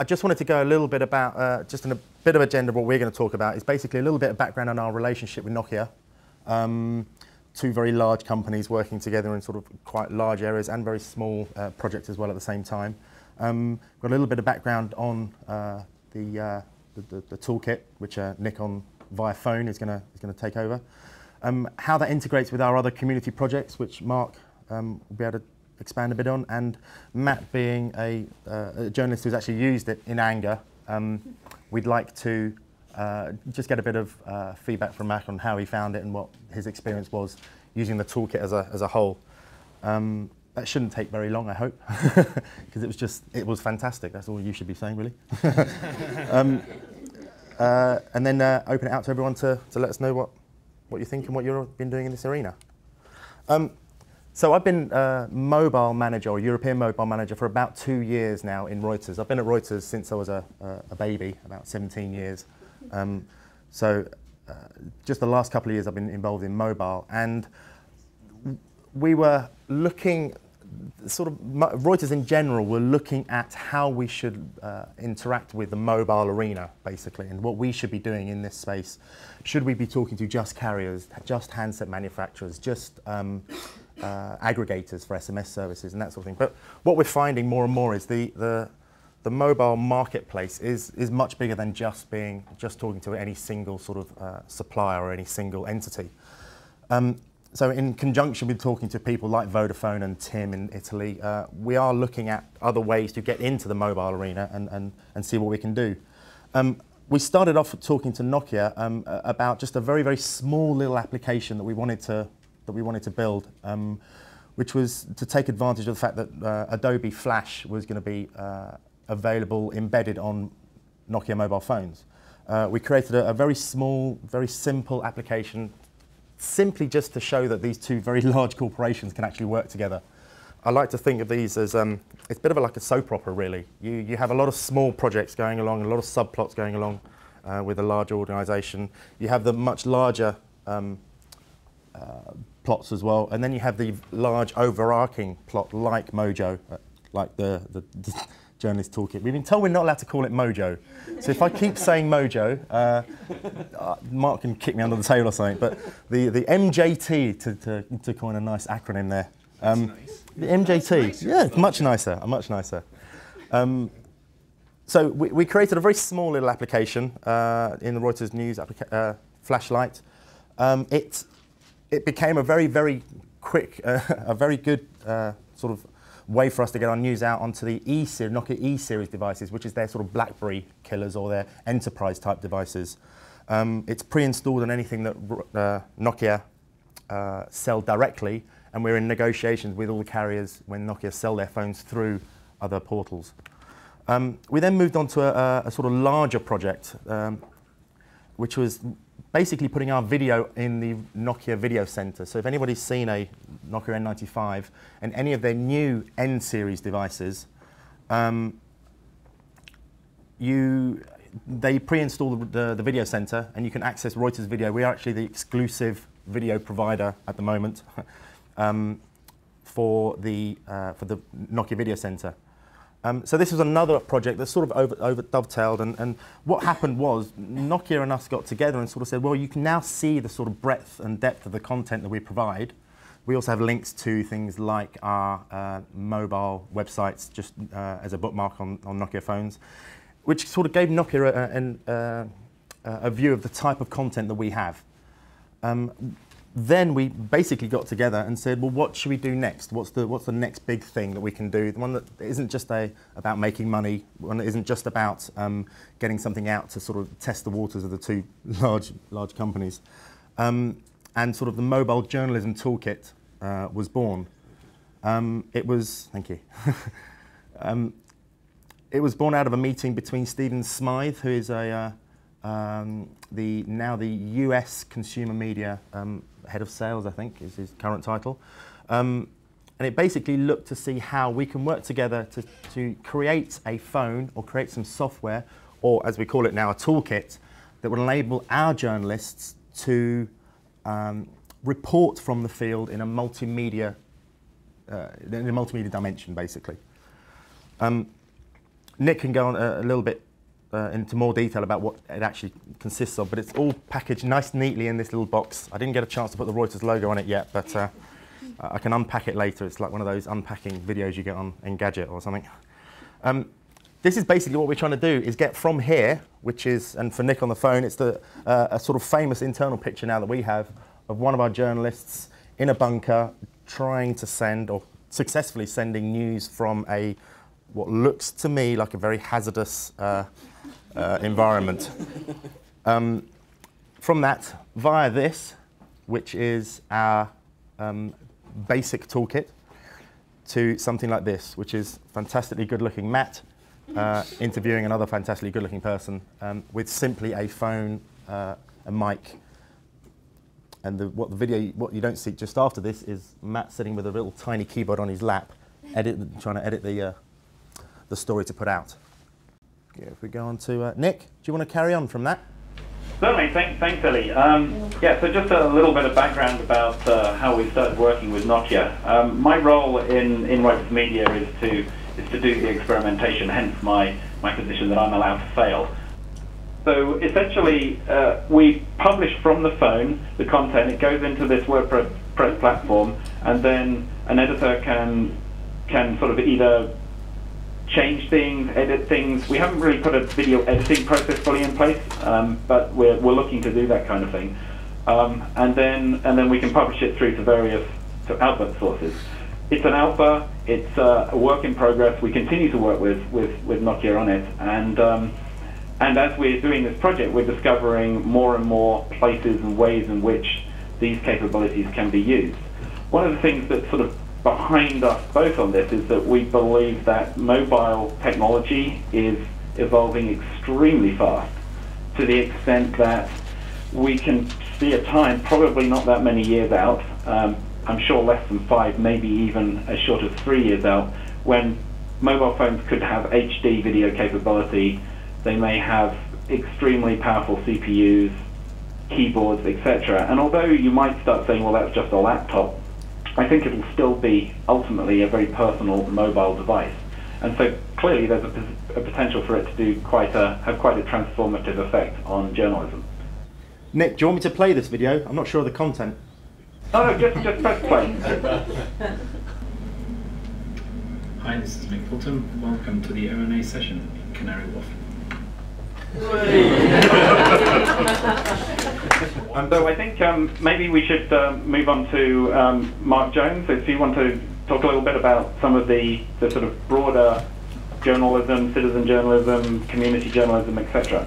I just wanted to go a little bit about, just in a bit of agenda, what we're going to talk about is basically a little bit of background on our relationship with Nokia. Two very large companies working together in sort of quite large areas and very small projects as well at the same time. Got a little bit of background on the toolkit, which Nick on via phone is going to take over. How that integrates with our other community projects, which Mark will be able to expand a bit on, and Matt being a journalist who's actually used it in anger. We'd like to just get a bit of feedback from Matt on how he found it and what his experience was using the toolkit as a whole. That shouldn't take very long, I hope, because it was fantastic. That's all you should be saying, really. And then open it out to everyone to let us know what you think and what you've been doing in this arena. So I've been mobile manager, or European mobile manager, for about 2 years now in Reuters. I've been at Reuters since I was a baby, about 17 years. Just the last couple of years I've been involved in mobile, and we were looking, Reuters in general were looking at how we should interact with the mobile arena, basically, and what we should be doing in this space. Should we be talking to just carriers, just handset manufacturers, just aggregators for SMS services and that sort of thing? But what we're finding more and more is the mobile marketplace is much bigger than just talking to any single sort of supplier or any single entity. So in conjunction with talking to people like Vodafone and TIM in Italy, we are looking at other ways to get into the mobile arena and see what we can do. We started off talking to Nokia about just a very, very small little application that we wanted to build, which was to take advantage of the fact that Adobe Flash was going to be available embedded on Nokia mobile phones. We created a very small, very simple application, simply just to show that these two very large corporations can actually work together. I like to think of these as, it's a bit of like a soap opera, really. You have a lot of small projects going along, a lot of subplots going along with a large organisation. You have the much larger plots as well, and then you have the large overarching plot like Mojo, like the journalist toolkit. We've been told we're not allowed to call it Mojo, so if I keep saying Mojo, Mark can kick me under the table or something, but the MJT, to coin a nice acronym there. Nice. The MJT, yeah, much nicer, much nicer. So we created a very small little application in the Reuters News flashlight. It became a very, very quick, a very good sort of way for us to get our news out onto the Nokia E-series devices, which is their sort of BlackBerry killers or their enterprise type devices. It's pre-installed on anything that Nokia sell directly, and we're in negotiations with all the carriers when Nokia sell their phones through other portals. We then moved on to a sort of larger project, which was basically putting our video in the Nokia Video Center. So if anybody's seen a Nokia N95 and any of their new N-series devices, they pre-install the video center and you can access Reuters video. We are actually the exclusive video provider at the moment for the Nokia Video Center. So this was another project that sort of over dovetailed, and what happened was Nokia and us got together and sort of said, well, you can now see the sort of breadth and depth of the content that we provide. We also have links to things like our mobile websites, just as a bookmark on Nokia phones, which sort of gave Nokia a view of the type of content that we have. Then we basically got together and said, well, what should we do next? What's the next big thing that we can do? The one that isn't just about making money, one that isn't just about getting something out to sort of test the waters of the two large companies. And sort of the mobile journalism toolkit was born. Thank you. It was born out of a meeting between Stephen Smythe, who is now the US consumer media head of sales, I think, is his current title. And it basically looked to see how we can work together to create a phone or create some software, or as we call it now, a toolkit that would enable our journalists to report from the field in a multimedia dimension, basically. Nick can go on a little bit into more detail about what it actually consists of, but it's all packaged nice and neatly in this little box. I didn't get a chance to put the Reuters logo on it yet, but I can unpack it later. It's like one of those unpacking videos you get on Engadget or something. This is basically what we're trying to do, is get from here, which is, and for Nick on the phone, it's a sort of famous internal picture now that we have of one of our journalists in a bunker trying to send, or successfully sending news from what looks to me like a very hazardous environment. From that, via this, which is our basic toolkit, to something like this, which is fantastically good-looking Matt interviewing another fantastically good-looking person with simply a phone, a mic, and what you don't see just after this is Matt sitting with a little tiny keyboard on his lap, trying to edit the story to put out. Yeah, if we go on to Nick, do you want to carry on from that? Certainly, thanks Ellie. Yeah, so just a little bit of background about how we started working with Nokia. My role in Reuters Media is to do the experimentation, hence my position that I'm allowed to fail. So essentially, we publish from the phone the content. It goes into this WordPress platform, and then an editor can sort of either change things, edit things. We haven't really put a video editing process fully in place, but we're looking to do that kind of thing. And then we can publish it through to various output sources. It's an alpha. It's a work in progress. We continue to work with Nokia on it, and as we're doing this project, we're discovering more and more places and ways in which these capabilities can be used. One of the things that's sort of behind us both on this is that we believe that mobile technology is evolving extremely fast, to the extent that we can see a time, probably not that many years out, I'm sure less than 5, maybe even as short as 3 years out, when mobile phones could have HD video capability. They may have extremely powerful CPUs, keyboards, etc. And although you might start saying, well, that's just a laptop, I think it will still be ultimately a very personal mobile device. And so clearly there's a potential for it to do have quite a transformative effect on journalism. Nick, do you want me to play this video? I'm not sure of the content. Oh no, just press play. Hi, this is Mick Fulton. Welcome to the O&A session in Canary Wharf. So I think maybe we should move on to Mark Jones. If you want to talk a little bit about some of the sort of broader journalism, citizen journalism, community journalism, etc.